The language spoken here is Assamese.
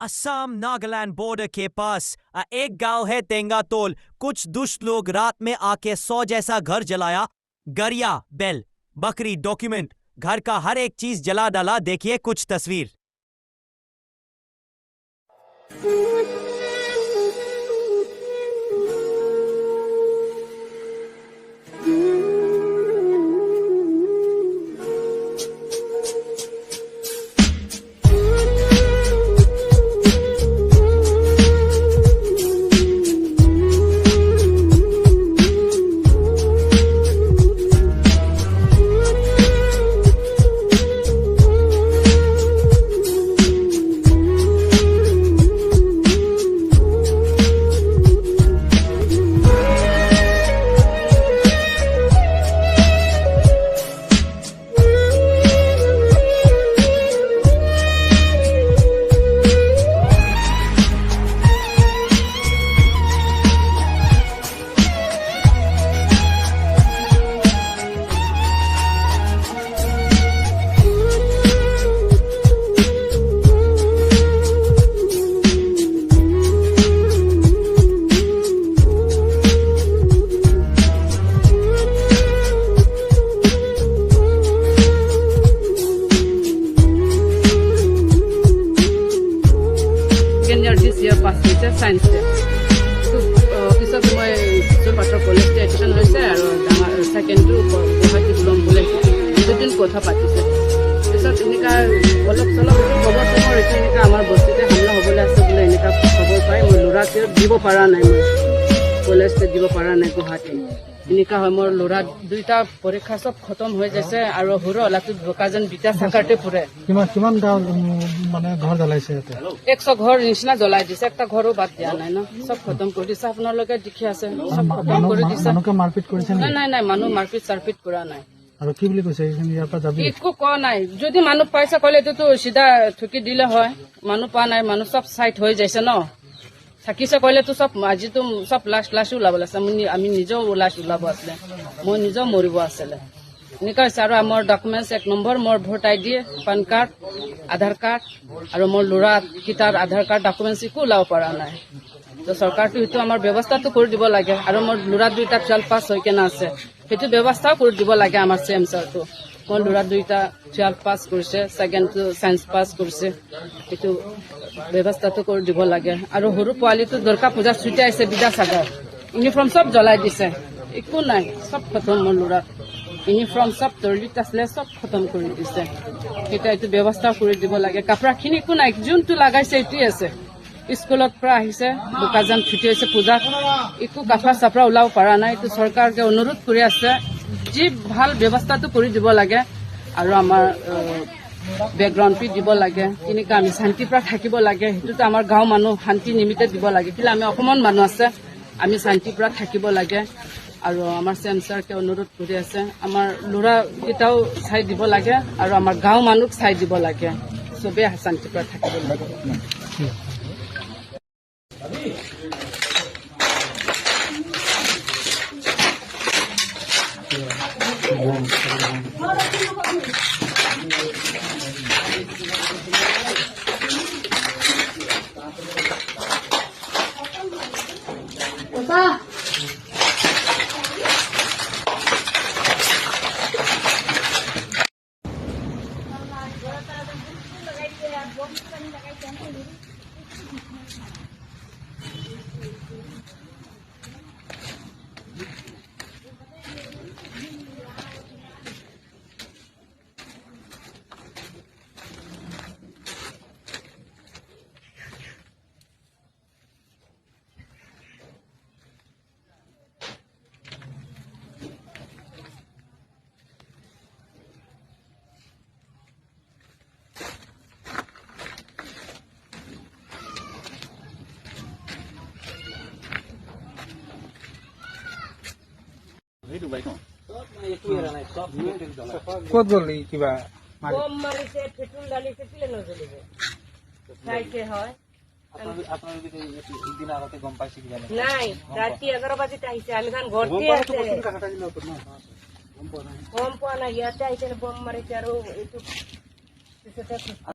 असम नागालैंड बॉर्डर के पास एक गांव है तेंगातोल। कुछ दुष्ट लोग रात में आके 100 जैसा घर जलाया। गरिया, बैल, बकरी, डॉक्यूमेंट, घर का हर एक चीज जला डाला। देखिए कुछ तस्वीर। This year past teacher science day. So pisot moi so patra college admission hoise aru second to Guwahati Bulom bole dutin kotha patise pisot enika olop solop khobor tomor enika amar bostite hamla hobole ase bole enika khobor pai moi lura ke dibo para nai moi college te dibo para nai Guwahati enika hoy mor lura duita porikha sob khatam hoy jaise aru huro latu dokajan bita sakarte pure কিমান গাঁও মানে ঘৰ জ্বলাইছে ইয়াতে 100 ঘৰ নিচিনা জ্বলাই দিছে একটা ঘৰো বাদ দিয়া নাই ন সব খতম কৰি দিছে আপোনালোকে দেখি আছে সব খতম কৰি দিছে মানুহকে মাৰপিট কৰিছে নাই নাই নাই মানুহ মাৰপিট চাৰপিট কৰা নাই আৰু কি বুলি কৈছে এইখিনি ইয়াৰ পৰা যাবি একো কোৱা নাই যদি মানুহ পইচা কলেতো তো সিধা ঠুকি দিলে হয় মানুহ পা নাই মানুহ সব সাইড হৈ যাইছে ন থাকিছে কলে তো সব আজি তো সব লাশ ওলাব আছে আমি নিজেও লাশ ওলাব আছে মই নিজেও মৰিব আছিলে এনেকুৱা হৈছে আৰু আমাৰ ডকুমেণ্টছ 1 নম্বৰ মোৰ ভোট আইডি পান কাৰ্ড আধাৰ কাৰ্ড আৰু মোৰ ল'ৰা কিটাৰ আধাৰ কাৰ্ড ডকুমেণ্টছ একো ওলাব পৰা নাই তো চৰকাৰটো সেইটো আমাৰ ব্যৱস্থাটো কৰি দিব লাগে আৰু মোৰ ল'ৰা দুইটা 12 পাছ হৈ কেনে আছে সেইটো ব্যৱস্থাও কৰি দিব লাগে আমাৰ চিএম ছাৰটো মোৰ ল'ৰা দুইটা 12 পাছ কৰিছে ছেকেণ্ড টু সায়েন্স পাছ কৰিছে সেইটো ব্যৱস্থাটো কৰি দিব লাগে আৰু সৰু পোৱালিটো দুৰ্গা পূজা ছুটি আহিছে বিদ্যাসাগৰ ইউনিফৰ্ম সব জ্বলাই দিছে একো নাই সব খতম মোৰ ল'ৰা ইউনিফৰ্ম সব তৰলিত আছিলে সব খতম কৰি দিছে এটা এইটো ব্যৱস্থা কৰি দিব লাগে কাপড়াখিনি একো নাই যোনটো লাগাইছে এইটোৱে আছে স্কুলত পৰা আহিছে দোকান ছুটি হৈছে পূজাত একো কাপড়া চাপড়া ওলাব পৰা নাই এইটো চৰকাৰকে অনুৰোধ কৰি আছে যি ভাল ব্যৱস্থাটো কৰি দিব লাগে আৰু আমাৰ বেকগ্ৰাউণ্ড পি দিব লাগে তেনেকৈ আমি শান্তিৰ পৰা থাকিব লাগে সেইটোতো আমাৰ গাঁও মানুহ শান্তি নিমিত্তে দিব লাগে কেলৈ আমি অসমৰ মানুহ আছে আমি শান্তিৰ পৰা থাকিব লাগে আৰু আমাৰ চিএম ছাৰকে অনুৰোধ কৰি আছে আমাৰ ল'ৰা কেইটাও চাই দিব লাগে আৰু আমাৰ গাঁও মানুহক চাই দিব লাগে চবেই শান্তিৰ পৰা থাকিব লাগে ক'ত গ'ল কিবা বম মাৰিছে পেট্ৰল ঢালিছে কেলে নজ্বলিব চাইছে হয় নাই ৰাতি 11 বজাত আহিছে আমি খান ঘৰতে আছে গম পোৱা নাই ইয়াতে আহিছে বম মাৰিছে আৰু এইটো